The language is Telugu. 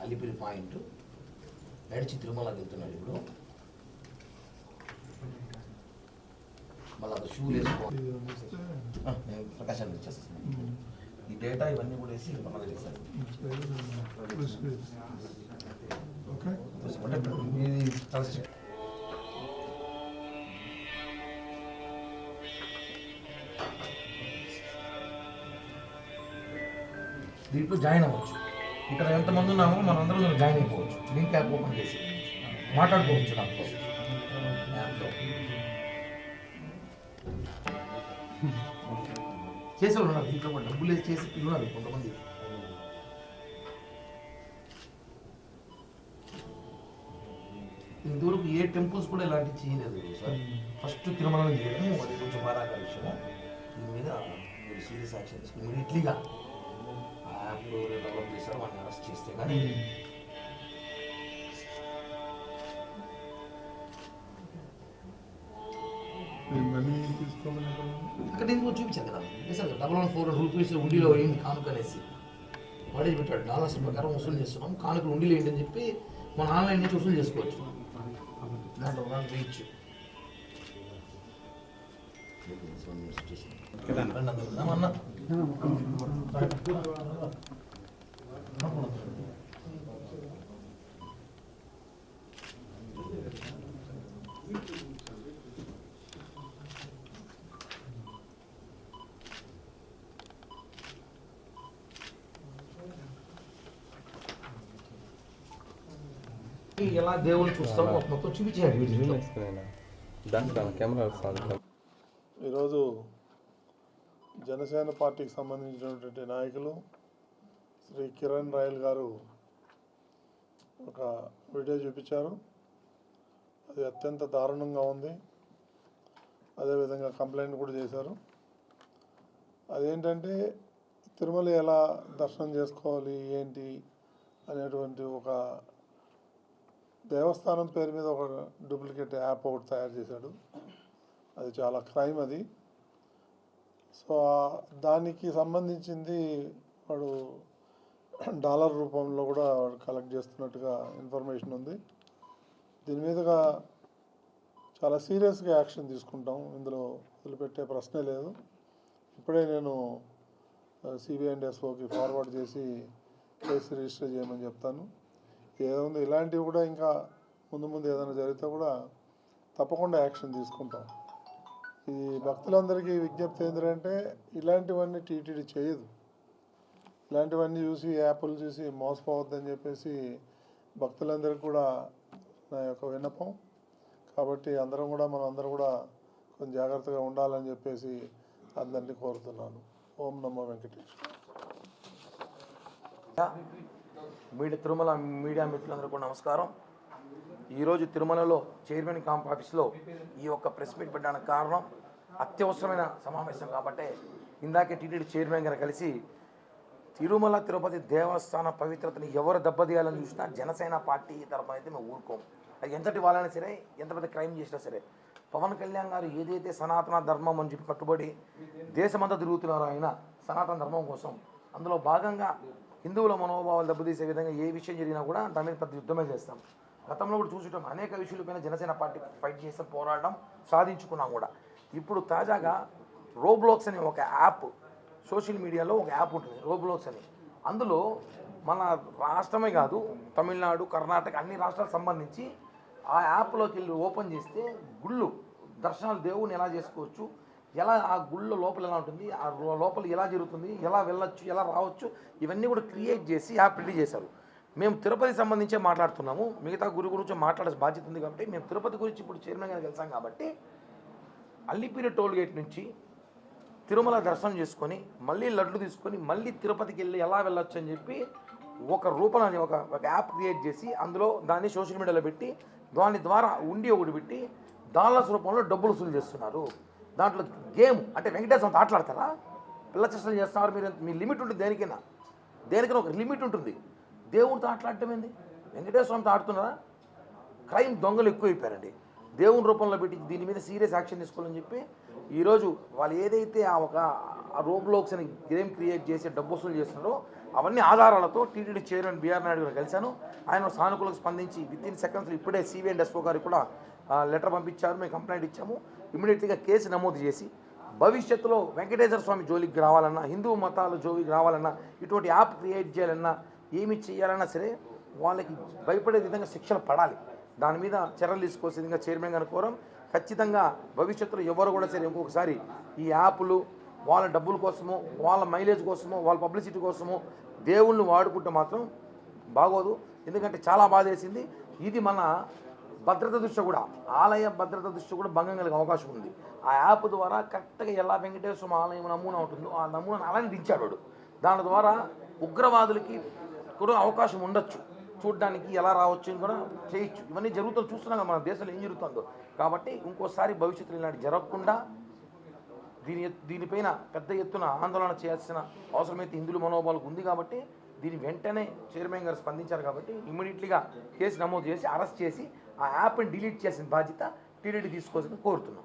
అలిపిరి పాయింట్ నడిచి తిరుమలకి వెళ్తున్నాడు. ఇప్పుడు మళ్ళీ అది షూ వేసుకోవాలి. నేను ప్రకాశాన్ని ఇచ్చేస్తాను. ఈ డేటా ఇవన్నీ కూడా వేసి మళ్ళీ చేస్తాను. దీంట్లో జాయిన్ అవ్వచ్చు. ఇక్కడ ఎంతమంది ఉన్నామో మనందరం జాయిన్ అయిపోవచ్చు. లింక్ యాప్ ఓపెన్ చేసి మాట్లాడుకోవచ్చు. దాంట్లో యాప్లో చేసేవాళ్ళు ఉన్నారు. దీంట్లో కూడా డబ్బులు వేసి చేసి ఉన్నారు కొంతమంది. ఇంతవరకు ఏ టెంపుల్స్ కూడా ఇలాంటివి చేయలేదు సార్. ఫస్ట్ తిరుమలలో చేయడము అది కొంచెం బాధాకర విషయము. దీని మీద మీరు సీరియస్ యాక్షన్ తీసుకుని ఇమీడియట్లీగా ఆ యాప్ డెవలప్ చేశారు, వాడిని అరెస్ట్ చేస్తే కానీ అక్కడ నేను చూపించాను కదా సార్. 400 రూపీస్ ఉండిలో ఏంటి కానుక అనేసి వాడే పెట్టాడు. డాలర్స్ ప్రకారం వసూలు చేస్తున్నాం, కానుకలు ఉండిలో ఏంటని చెప్పి మన ఆన్లైన్ నుంచి వసూలు చేసుకోవచ్చు. దాంట్లో రీచ్ ఎలా దేవుడు చూస్తామో మొత్తం చూపించాడు. ఈరోజు జనసేన పార్టీకి సంబంధించినటువంటి నాయకులు శ్రీ కిరణ్ రాయల్ గారు ఒక వీడియో చూపించారు. అది అత్యంత దారుణంగా ఉంది. అదేవిధంగా కంప్లైంట్ కూడా చేశారు. అదేంటంటే తిరుమల ఎలా దర్శనం చేసుకోవాలి ఏంటి అనేటువంటి ఒక దేవస్థానం పేరు మీద ఒక డూప్లికేట్ యాప్ ఒకటి తయారు చేశాడు. అది చాలా క్రైమ్ అది. సో దానికి సంబంధించింది వాడు డాలర్ రూపంలో కూడా కలెక్ట్ చేస్తున్నట్టుగా ఇన్ఫర్మేషన్ ఉంది. దీని మీదుగా చాలా సీరియస్గా యాక్షన్ తీసుకుంటాం. ఇందులో వదిలిపెట్టే ప్రశ్నే లేదు. ఇప్పుడే నేను సిబిఐ అండ్ ఎస్ఓకి ఫార్వర్డ్ చేసి కేసు రిజిస్టర్ చేయమని చెప్తాను. ఏముంది ఇలాంటివి కూడా ఇంకా ముందు ఏదైనా జరిగితే కూడా తప్పకుండా యాక్షన్ తీసుకుంటాం. ఈ భక్తులందరికీ విజ్ఞప్తి ఏంటంటే ఇలాంటివన్నీ టీటీడీ చేయదు. ఇలాంటివన్నీ చూసి యాప్లు చూసి మోసపోవద్దని చెప్పేసి భక్తులందరికీ కూడా నా యొక్క విన్నపం. కాబట్టి మనందరం కూడా కొంచెం జాగ్రత్తగా ఉండాలని చెప్పేసి అందరినీ కోరుతున్నాను. ఓం నమో వెంకటేశ్వర. తిరుమల మీడియా మిత్రులందరూ కూడా నమస్కారం. ఈరోజు తిరుమలలో చైర్మన్ క్యాంప్ ఆఫీస్లో ఈ యొక్క ప్రెస్ మీట్ పెట్టడానికి కారణం అత్యవసరమైన సమావేశం కాబట్టి ఇందాకే టీటీడీ చైర్మన్ గారు కలిసి తిరుమల తిరుపతి దేవస్థాన పవిత్రతని ఎవరు దెబ్బతీయాలని చూసినా జనసేన పార్టీ తరఫున అయితే మేము ఊరుకోము. అది ఎంతటి వాళ్ళైనా సరే, ఎంత పెద్ద క్రైమ్ చేసినా సరే. పవన్ కళ్యాణ్ గారు ఏదైతే సనాతన ధర్మం అని చెప్పి కట్టుబడి దేశమంతా తిరుగుతున్నారో ఆయన సనాతన ధర్మం కోసం, అందులో భాగంగా హిందువుల మనోభావాలు దెబ్బతీసే విధంగా ఏ విషయం జరిగినా కూడా దాని మీద పెద్ద యుద్ధమే చేస్తాం. గతంలో కూడా చూసుకుంటాం, అనేక విషయాలపైన జనసేన పార్టీ ఫైట్ చేస్తాం, పోరాడడం సాధించుకున్నాం కూడా. ఇప్పుడు తాజాగా రోబ్లాక్స్ అనే ఒక యాప్, సోషల్ మీడియాలో ఒక యాప్ ఉంటుంది రోబ్లాక్స్ అని. అందులో మన రాష్ట్రమే కాదు, తమిళనాడు, కర్ణాటక అన్ని రాష్ట్రాలకు సంబంధించి ఆ యాప్లోకి వెళ్ళి ఓపెన్ చేస్తే గుళ్ళు దర్శనాలు దేవుని ఎలా చేసుకోవచ్చు, ఎలా ఆ గుళ్ళ లోపల ఎలా ఉంటుంది, ఆ లోపల ఎలా జరుగుతుంది, ఎలా వెళ్ళొచ్చు, ఎలా రావచ్చు, ఇవన్నీ కూడా క్రియేట్ చేసి యాప్ రెడీ చేశారు. మేము తిరుపతి సంబంధించే మాట్లాడుతున్నాము, మిగతా గురించి మాట్లాడే బాధ్యత ఉంది కాబట్టి మేము తిరుపతి గురించి ఇప్పుడు చైర్మన్ గారికి వెళ్తాం కాబట్టి అల్లిపిరి టోల్ గేట్ నుంచి తిరుమల దర్శనం చేసుకొని మళ్ళీ లడ్లు తీసుకొని మళ్ళీ తిరుపతికి వెళ్ళి ఎలా వెళ్ళొచ్చు అని చెప్పి ఒక రూపంలో ఒక యాప్ క్రియేట్ చేసి అందులో దాన్ని సోషల్ మీడియాలో పెట్టి దాని ద్వారా ఉండి ఒకటి పెట్టి డాలర్స్ రూపంలో డబ్బులు వసూలు చేస్తున్నారు. దాంట్లో గేమ్ అంటే వెంకటేశ్వరం ఆటలాడతారా, పిల్ల చేష్టలు చేస్తున్నారు మీరు. మీ లిమిట్ ఉంటుంది, దేనికైనా ఒక లిమిట్ ఉంటుంది. దేవుడితో ఆటలాడటం ఏంది? వెంకటేశ్వరంతో ఆడుతున్నారా? క్రైమ్ దొంగలు ఎక్కువైపోయారండి. దేవుని రూపంలో పెట్టి దీని మీద సీరియస్ యాక్షన్ తీసుకోవాలని చెప్పి ఈరోజు వాళ్ళు ఏదైతే ఆ ఒక రోబ్లోక్స్ అని గేమ్ క్రియేట్ చేసి డబ్బు వసూలు చేస్తున్నారో అవన్నీ ఆధారాలతో టీటీడీ చైర్మన్ బీఆర్ నాయుడు గారు కలిశాను. ఆయన సానుకూలంగా స్పందించి విత్ ఇన్ సెకండ్స్లో ఇప్పుడే సిబిఎన్ ఎస్ఓ గారికి కూడా లెటర్ పంపించారు. మేము కంప్లైంట్ ఇచ్చాము. ఇమీడియట్గా కేసు నమోదు చేసి భవిష్యత్తులో వెంకటేశ్వర స్వామి జోలికి రావాలన్నా, హిందూ మతాల జోలికి రావాలన్నా, ఇటువంటి యాప్ క్రియేట్ చేయాలన్నా, ఏమి చేయాలన్నా సరే వాళ్ళకి భయపడే విధంగా శిక్షలు పడాలి. దాని మీద చర్యలు తీసుకోవాల్సిన విధంగా చైర్మన్ గారు కోరం. ఖచ్చితంగా భవిష్యత్తులో ఎవరు కూడా సరే ఇంకొకసారి ఈ యాప్లు వాళ్ళ డబ్బుల కోసమో, వాళ్ళ మైలేజ్ కోసమో, వాళ్ళ పబ్లిసిటీ కోసమో దేవుళ్ళని వాడుకుంటే మాత్రం బాగోదు. ఎందుకంటే చాలా బాధ వేసింది. ఇది మన భద్రత దృష్ట్యా కూడా, ఆలయ భద్రత దృష్ట్యా కూడా భంగం కలిగే అవకాశం ఉంది. ఆ యాప్ ద్వారా కరెక్ట్గా ఎలా వెంకటేశ్వర స్వామి ఆలయం నమూనా ఉంటుందో ఆ నమూనాను అలానే దించాడు వాడు. దాని ద్వారా ఉగ్రవాదులకి కూడా అవకాశం ఉండొచ్చు, చూడడానికి ఎలా రావచ్చు అని కూడా చేయొచ్చు. ఇవన్నీ జరుగుతుంది, చూస్తున్నాం మన దేశంలో ఏం జరుగుతుందో. కాబట్టి ఇంకోసారి భవిష్యత్తులో ఇలాంటి జరగకుండా దీనిపైన పెద్ద ఎత్తున ఆందోళన చేయాల్సిన అవసరమైతే హిందువుల మనోభావాలకు ఉంది. కాబట్టి దీని వెంటనే చైర్మన్ గారు స్పందించారు. కాబట్టి ఇమ్మీడియట్లీగా కేసు నమోదు చేసి అరెస్ట్ చేసి ఆ యాప్ని డిలీట్ చేసిన బాధ్యత టీటీడీ తీసుకోవాలని కోరుతున్నాం.